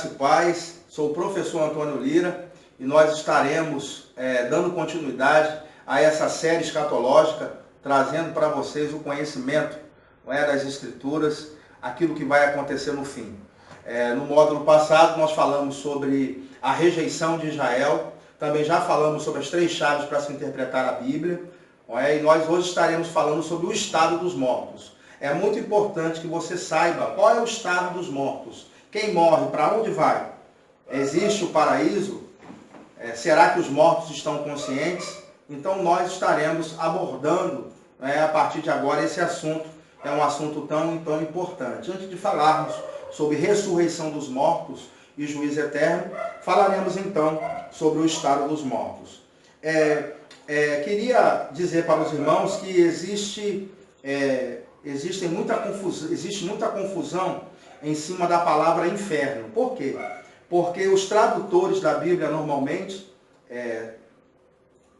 graça e paz, sou o professor Antônio Lira e nós estaremos dando continuidade a essa série escatológica, trazendo para vocês o conhecimento das Escrituras, aquilo que vai acontecer no fim. No módulo passado nós falamos sobre a rejeição de Israel, também já falamos sobre as 3 chaves para se interpretar a Bíblia, e nós hoje estaremos falando sobre o estado dos mortos. É muito importante que você saiba qual é o estado dos mortos. Quem morre, para onde vai? Existe o paraíso? Será que os mortos estão conscientes? Então nós estaremos abordando a partir de agora esse assunto. É um assunto tão importante. Antes de falarmos sobre ressurreição dos mortos e juízo eterno, falaremos então sobre o estado dos mortos. Queria dizer para os irmãos que existe muita confusão em cima da palavra inferno. Por quê? Porque os tradutores da Bíblia normalmente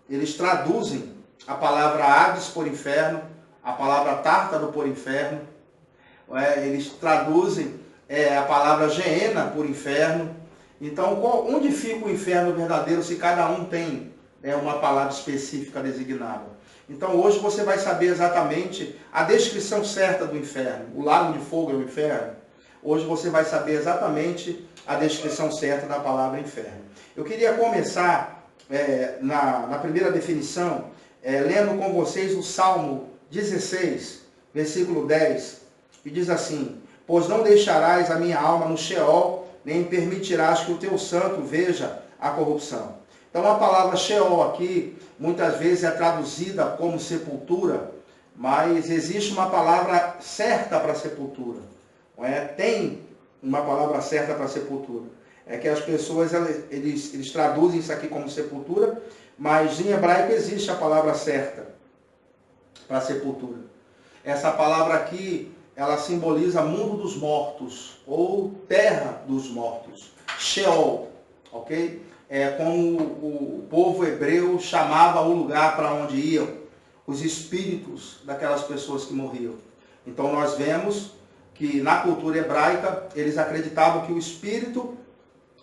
eles traduzem a palavra Hades por inferno, a palavra Tártaro por inferno, eles traduzem a palavra Geena por inferno. Então, onde fica o inferno verdadeiro se cada um tem uma palavra específica designada? Então, hoje você vai saber exatamente a descrição certa do inferno. O lago de fogo é o inferno. Hoje você vai saber exatamente a descrição certa da palavra inferno. Eu queria começar na primeira definição, lendo com vocês o Salmo 16, versículo 10, que diz assim: pois não deixarás a minha alma no Sheol, nem permitirás que o teu santo veja a corrupção. Então a palavra Sheol aqui, muitas vezes é traduzida como sepultura, mas existe uma palavra certa para sepultura. Tem uma palavra certa para sepultura. É que as pessoas eles traduzem isso aqui como sepultura, mas em hebraico existe a palavra certa para sepultura. Essa palavra aqui, ela simboliza mundo dos mortos, ou terra dos mortos, Sheol, ok? Como o povo hebreu chamava o lugar para onde iam os espíritos daquelas pessoas que morriam. Então nós vemos que na cultura hebraica eles acreditavam que o espírito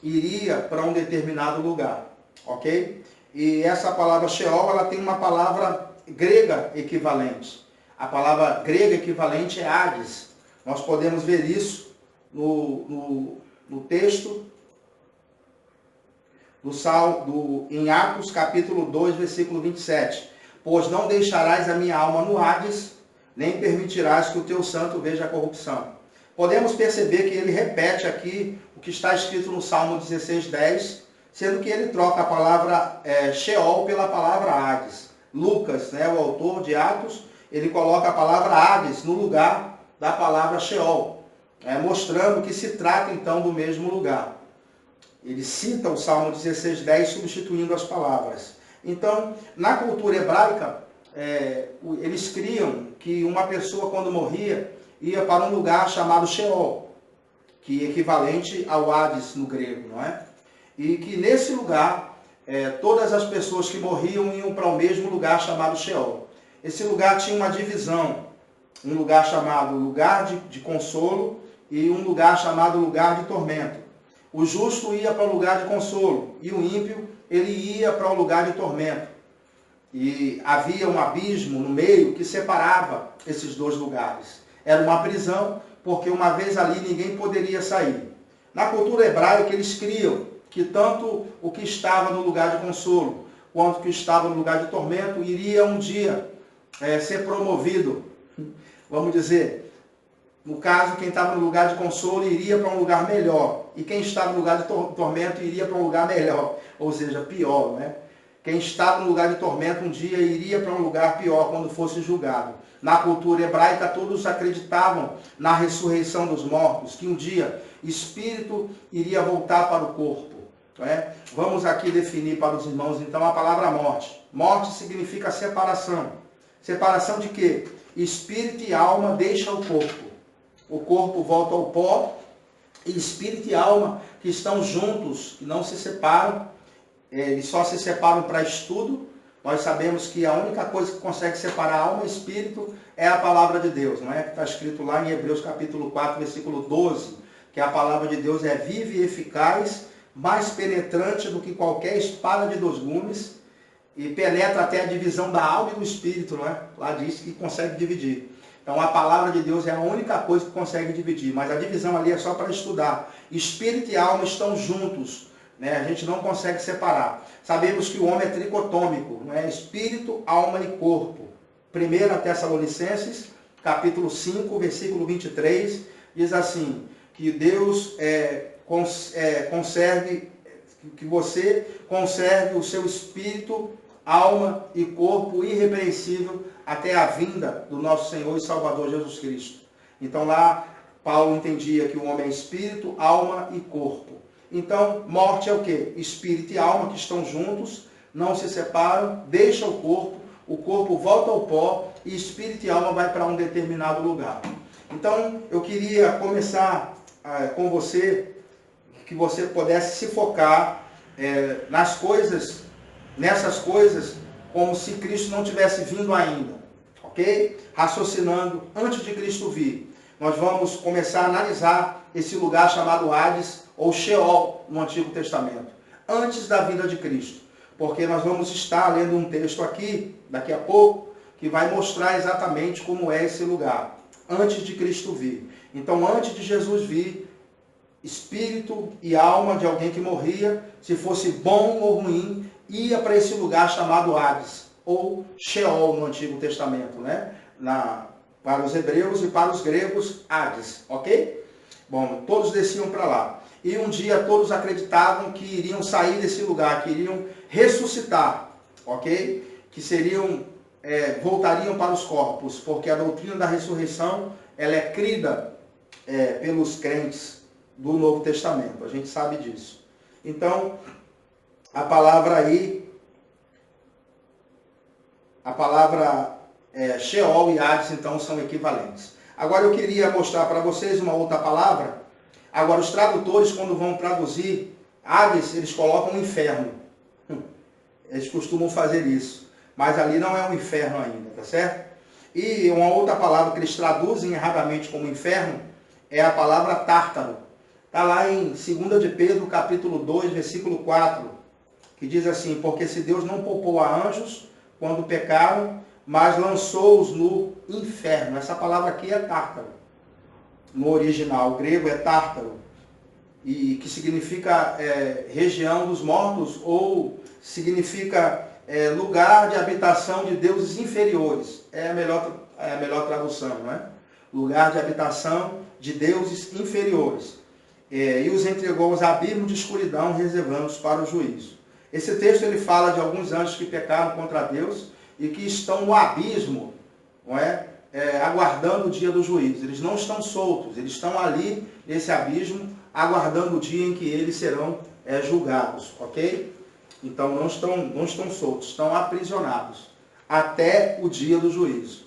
iria para um determinado lugar, ok? E essa palavra Sheol, ela tem uma palavra grega equivalente. A palavra grega equivalente é Hades. Nós podemos ver isso no texto em Atos capítulo 2, versículo 27. Pois não deixarás a minha alma no Hades, nem permitirás que o teu santo veja a corrupção. Podemos perceber que ele repete aqui o que está escrito no Salmo 16, 10, sendo que ele troca a palavra Sheol pela palavra Hades. Lucas, o autor de Atos, ele coloca a palavra Hades no lugar da palavra Sheol, mostrando que se trata então do mesmo lugar. Ele cita o Salmo 16, 10, substituindo as palavras. Então, na cultura hebraica, eles criam que uma pessoa, quando morria, ia para um lugar chamado Sheol, que é equivalente ao Hades no grego, não é? E que nesse lugar, todas as pessoas que morriam iam para o mesmo lugar chamado Sheol. Esse lugar tinha uma divisão, um lugar chamado lugar de consolo e um lugar chamado lugar de tormento. O justo ia para o lugar de consolo e o ímpio, ele ia para o lugar de tormento. E havia um abismo no meio que separava esses dois lugares. Era uma prisão, porque uma vez ali ninguém poderia sair. Na cultura hebraica eles criam que tanto o que estava no lugar de consolo, quanto o que estava no lugar de tormento, iria um dia ser promovido. Vamos dizer, no caso, quem estava no lugar de consolo iria para um lugar melhor. E quem estava no lugar de tormento iria para um lugar melhor, ou seja, pior, né? Quem estava no lugar de tormento um dia iria para um lugar pior quando fosse julgado. Na cultura hebraica, todos acreditavam na ressurreição dos mortos, que um dia espírito iria voltar para o corpo. Vamos aqui definir para os irmãos, então, a palavra morte. Morte significa separação. Separação de quê? Espírito e alma deixam o corpo. O corpo volta ao pó, e espírito e alma que estão juntos, que não se separam, eles só se separam para estudo. Nós sabemos que a única coisa que consegue separar alma e espírito é a palavra de Deus, não é? Que está escrito lá em Hebreus capítulo 4, versículo 12, que que a palavra de Deus é viva e eficaz, mais penetrante do que qualquer espada de 2 gumes, e penetra até a divisão da alma e do espírito, não é? Lá diz que consegue dividir. Então a palavra de Deus é a única coisa que consegue dividir, mas a divisão ali é só para estudar. Espírito e alma estão juntos, né? A gente não consegue separar. Sabemos que o homem é tricotômico, não é? Espírito, alma e corpo. 1 Tessalonicenses, capítulo 5, versículo 23, diz assim, que Deus que você conserve o seu espírito, alma e corpo irrepreensível até a vinda do nosso Senhor e Salvador Jesus Cristo. Então lá Paulo entendia que o homem é espírito, alma e corpo. Então morte é o quê? Espírito e alma que estão juntos, não se separam, deixa o corpo volta ao pó e espírito e alma vai para um determinado lugar. Então eu queria começar com você, que você pudesse se focar nessas coisas, como se Cristo não tivesse vindo ainda, ok? Raciocinando antes de Cristo vir. Nós vamos começar a analisar esse lugar chamado Hades, ou Sheol, no Antigo Testamento, antes da vinda de Cristo. Porque nós vamos estar lendo um texto aqui, daqui a pouco, que vai mostrar exatamente como é esse lugar, antes de Cristo vir. Então, antes de Jesus vir, espírito e alma de alguém que morria, se fosse bom ou ruim, ia para esse lugar chamado Hades, ou Sheol no Antigo Testamento, né? Para os hebreus e para os gregos, Hades, ok? Bom, todos desciam para lá. E um dia todos acreditavam que iriam sair desse lugar, que iriam ressuscitar, ok? Que voltariam para os corpos, porque a doutrina da ressurreição, ela é crida pelos crentes do Novo Testamento, a gente sabe disso. Então, a palavra Sheol e Hades, então, são equivalentes. Agora eu queria mostrar para vocês uma outra palavra. Agora, os tradutores, quando vão traduzir Hades, eles colocam inferno. Eles costumam fazer isso. Mas ali não é um inferno ainda, tá certo? E uma outra palavra que eles traduzem erradamente como inferno é a palavra tártaro. Está lá em 2 de Pedro, capítulo 2, versículo 4, que diz assim, porque se Deus não poupou a anjos quando pecaram, mas lançou-os no inferno. Essa palavra aqui é tártaro. No original, o grego é tártaro, e que significa região dos mortos, ou significa lugar de habitação de deuses inferiores. É a melhor tradução, não é? Lugar de habitação de deuses inferiores. E os entregou aos abismos de escuridão, reservando-os para o juízo. Esse texto ele fala de alguns anjos que pecaram contra Deus e que estão no abismo, não é? Aguardando o dia do juízo. Eles não estão soltos, eles estão ali nesse abismo, aguardando o dia em que eles serão julgados, ok? Então não estão soltos, estão aprisionados até o dia do juízo.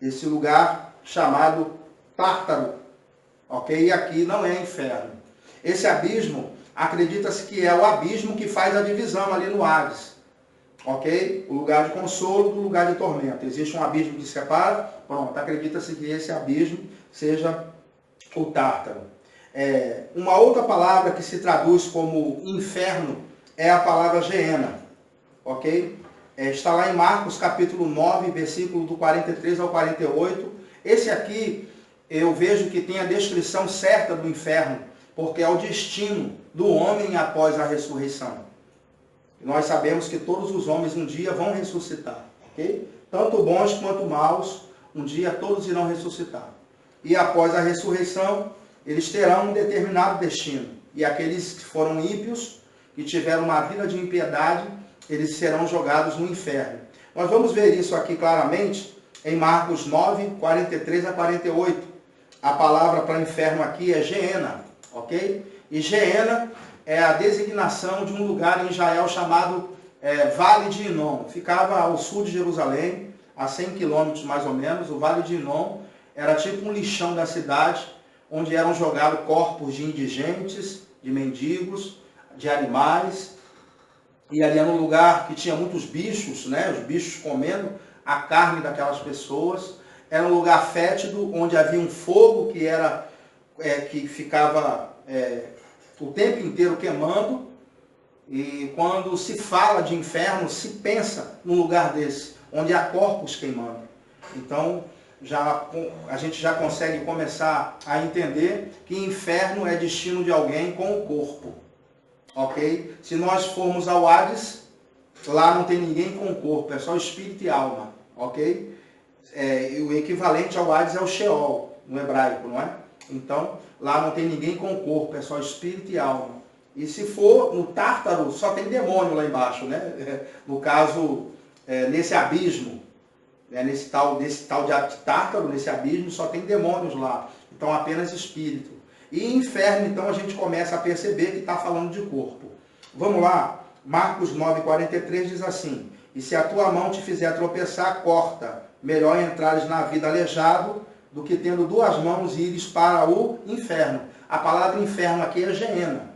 Esse lugar chamado Tártaro, ok? E aqui não é inferno. Esse abismo, acredita-se que é o abismo que faz a divisão ali no Hades, ok? O lugar de consolo do lugar de tormento. Existe um abismo que separa, pronto, acredita-se que esse abismo seja o Tártaro. Uma outra palavra que se traduz como inferno é a palavra Geena, ok? Está lá em Marcos capítulo 9, versículo do 43 ao 48. Esse aqui eu vejo que tem a descrição certa do inferno, porque é o destino do homem após a ressurreição. Nós sabemos que todos os homens um dia vão ressuscitar, ok? Tanto bons quanto maus, um dia todos irão ressuscitar. E após a ressurreição, eles terão um determinado destino. E aqueles que foram ímpios, que tiveram uma vida de impiedade, eles serão jogados no inferno. Nós vamos ver isso aqui claramente em Marcos 9, 43 a 48. A palavra para inferno aqui é Geena, ok? E Geena é a designação de um lugar em Israel chamado Vale de Inom. Ficava ao sul de Jerusalém, a 100 quilômetros mais ou menos. O Vale de Inom era tipo um lixão da cidade, onde eram jogados corpos de indigentes, de mendigos, de animais. E ali era um lugar que tinha muitos bichos, né? Os bichos comendo a carne daquelas pessoas. Era um lugar fétido, onde havia um fogo que era que ficava o tempo inteiro queimando, e quando se fala de inferno, se pensa num lugar desse, onde há corpos queimando. Então, a gente já consegue começar a entender que inferno é destino de alguém com o corpo, ok? Se nós formos ao Hades, lá não tem ninguém com o corpo, é só espírito e alma, ok? E o equivalente ao Hades é o Sheol, no hebraico, não é? Então, lá não tem ninguém com o corpo, é só espírito e alma. E se for no Tártaro, só tem demônio lá embaixo, né? No caso, nesse abismo, desse tal de Tártaro, nesse abismo, só tem demônios lá. Então, apenas espírito. E inferno, então, a gente começa a perceber que está falando de corpo. Vamos lá. Marcos 9,43 diz assim: e se a tua mão te fizer tropeçar, corta. Melhor entrares na vida aleijado do que tendo duas mãos ires para o inferno. A palavra inferno aqui é Geena.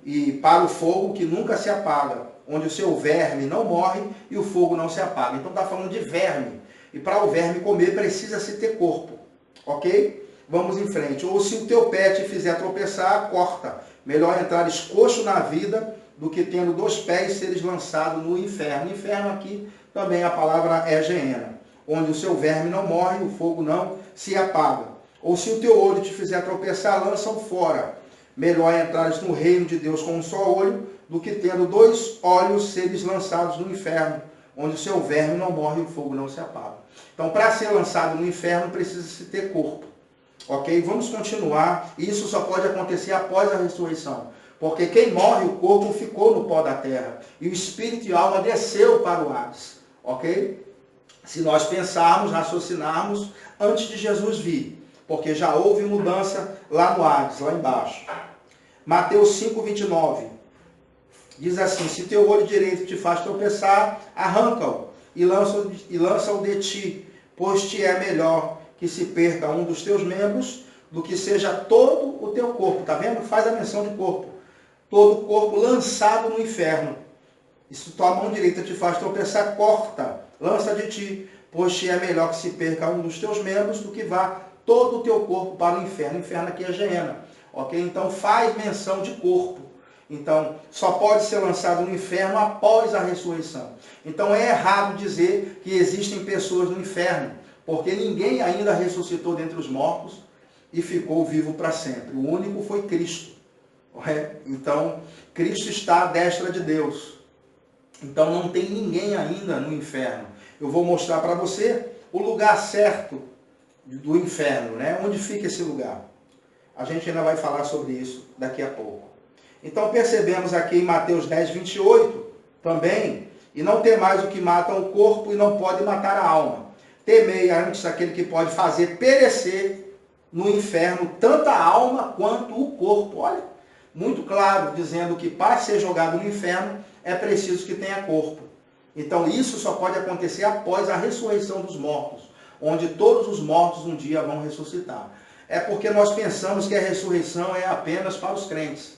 E para o fogo que nunca se apaga, onde o seu verme não morre e o fogo não se apaga. Então está falando de verme. E para o verme comer precisa-se ter corpo. Ok? Vamos em frente. Ou se o teu pé te fizer tropeçar, corta. Melhor entrares coxo na vida do que tendo 2 pés seres lançado no inferno. Inferno aqui também a palavra é Geena. Onde o seu verme não morre e o fogo não se apaga. Ou se o teu olho te fizer tropeçar, lança-o fora. Melhor entrares no reino de Deus com um só olho, do que tendo 2 olhos seres lançados no inferno, onde o seu verme não morre e o fogo não se apaga. Então, para ser lançado no inferno, precisa-se ter corpo. Ok? Vamos continuar. Isso só pode acontecer após a ressurreição. Porque quem morre, o corpo ficou no pó da terra. E o espírito e a alma desceu para o Hades. Ok? Se nós pensarmos, raciocinarmos, antes de Jesus vir. Porque já houve mudança lá no Hades, lá embaixo. Mateus 5,29. Diz assim: se teu olho direito te faz tropeçar, arranca-o e lança-o de ti, pois te é melhor que se perca um dos teus membros do que seja todo o teu corpo. Está vendo? Faz a menção de corpo. Todo o corpo lançado no inferno. E se tua mão direita te faz tropeçar, corta, lança de ti, pois te é melhor que se perca um dos teus membros do que vá todo o teu corpo para o inferno. O inferno aqui é Geena. Ok? Então faz menção de corpo. Então, só pode ser lançado no inferno após a ressurreição. Então é errado dizer que existem pessoas no inferno, porque ninguém ainda ressuscitou dentre os mortos e ficou vivo para sempre. O único foi Cristo. Então, Cristo está à destra de Deus. Então não tem ninguém ainda no inferno. Eu vou mostrar para você o lugar certo do inferno, né? Onde fica esse lugar. A gente ainda vai falar sobre isso daqui a pouco. Então percebemos aqui em Mateus 10, 28, também, e não temais o que mata o corpo e não pode matar a alma. Temei antes aquele que pode fazer perecer no inferno tanto a alma quanto o corpo. Olha, muito claro, dizendo que para ser jogado no inferno é preciso que tenha corpo. Então isso só pode acontecer após a ressurreição dos mortos, onde todos os mortos um dia vão ressuscitar. É porque nós pensamos que a ressurreição é apenas para os crentes.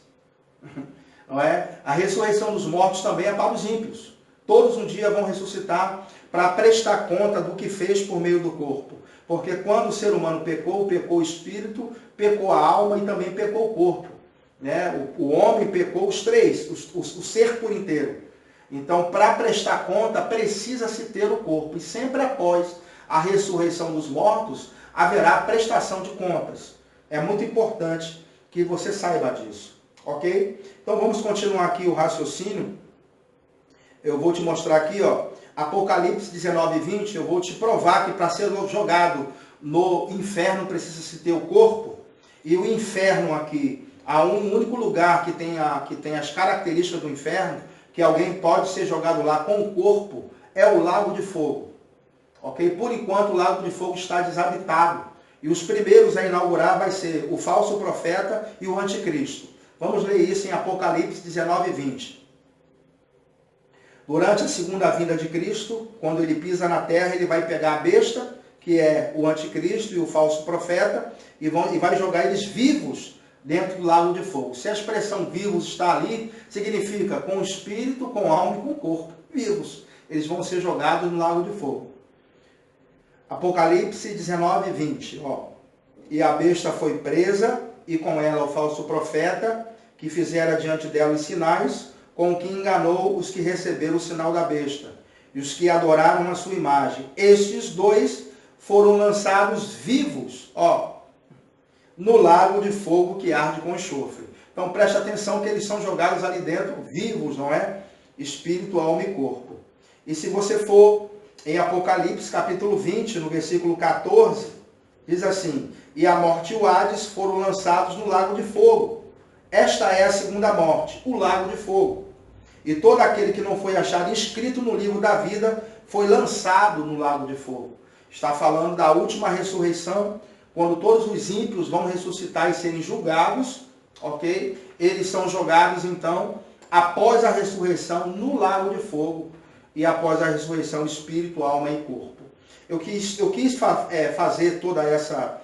Não é? A ressurreição dos mortos também é para os ímpios. Todos um dia vão ressuscitar para prestar conta do que fez por meio do corpo. Porque quando o ser humano pecou, pecou o espírito, pecou a alma e também pecou o corpo. Né? O homem pecou os três, o ser por inteiro. Então, para prestar conta, precisa-se ter o corpo. E sempre após a ressurreição dos mortos, haverá prestação de contas. É muito importante que você saiba disso. Ok? Então vamos continuar aqui o raciocínio. Eu vou te mostrar aqui, ó, Apocalipse 19, 20. Eu vou te provar que para ser jogado no inferno precisa se ter o corpo. E o inferno aqui, há um único lugar que tem as características do inferno, que alguém pode ser jogado lá com o corpo, é o Lago de Fogo. Ok? Por enquanto o Lago de Fogo está desabitado. E os primeiros a inaugurar vai ser o falso profeta e o anticristo. Vamos ler isso em Apocalipse 19, 20. Durante a segunda vinda de Cristo, quando ele pisa na terra, ele vai pegar a besta, que é o anticristo e o falso profeta, e vai jogar eles vivos dentro do lago de fogo. Se a expressão vivos está ali, significa com espírito, com alma e com corpo. Vivos. Eles vão ser jogados no lago de fogo. Apocalipse 19, 20. Ó. E a besta foi presa, e com ela o falso profeta, que fizera diante dela os sinais, com que enganou os que receberam o sinal da besta, e os que adoraram a sua imagem. Estes dois foram lançados vivos, no lago de fogo que arde com enxofre. Então preste atenção que eles são jogados ali dentro, vivos, não é? Espírito, alma e corpo. E se você for em Apocalipse, capítulo 20, no versículo 14, diz assim: e a morte e o Hades foram lançados no lago de fogo. Esta é a segunda morte, o lago de fogo. E todo aquele que não foi achado inscrito no livro da vida foi lançado no lago de fogo. Está falando da última ressurreição, quando todos os ímpios vão ressuscitar e serem julgados, ok? Eles são jogados, então, após a ressurreição, no lago de fogo, e após a ressurreição, espírito, alma e corpo. Eu quis fazer toda essa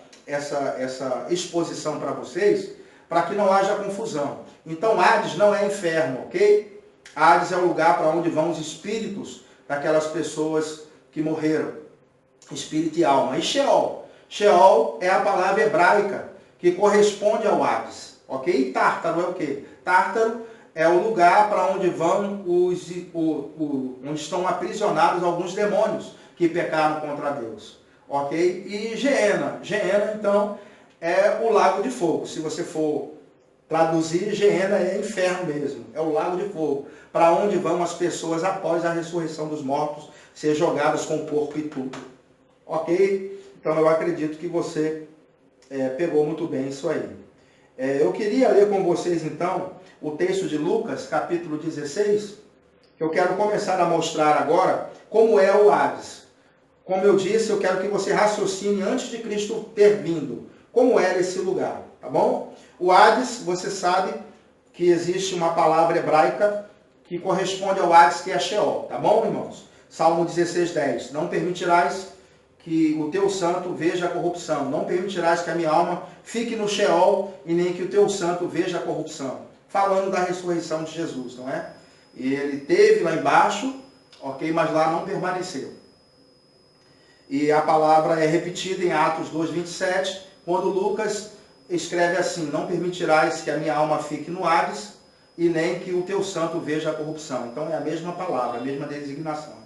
exposição para vocês, para que não haja confusão. Então, Hades não é inferno, ok? Hades é o lugar para onde vão os espíritos daquelas pessoas que morreram. Espírito e alma. E Sheol. Sheol é a palavra hebraica que corresponde ao Hades, ok? E Tártaro é o quê? Tártaro é o lugar para onde vão onde estão aprisionados alguns demônios que pecaram contra Deus, ok? E Geena. Geena, então, é o lago de fogo. Se você for traduzir, Geena é inferno mesmo, é o lago de fogo, para onde vão as pessoas após a ressurreição dos mortos ser jogadas com o corpo e tudo, ok? Então eu acredito que você pegou muito bem isso aí. Eu queria ler com vocês então o texto de Lucas, capítulo 16, que eu quero começar a mostrar agora como é o Hades. Como eu disse, eu quero que você raciocine antes de Cristo ter vindo, como era esse lugar, tá bom? O Hades, você sabe que existe uma palavra hebraica que corresponde ao Hades, que é Sheol, tá bom, irmãos? Salmo 16:10. Não permitirás que o teu santo veja a corrupção. Não permitirás que a minha alma fique no Sheol e nem que o teu santo veja a corrupção. Falando da ressurreição de Jesus, não é? E ele teve lá embaixo, ok? Mas lá não permaneceu. E a palavra é repetida em Atos 2:27, quando Lucas escreve assim: não permitirás que a minha alma fique no Hades e nem que o teu santo veja a corrupção. Então é a mesma palavra, a mesma designação.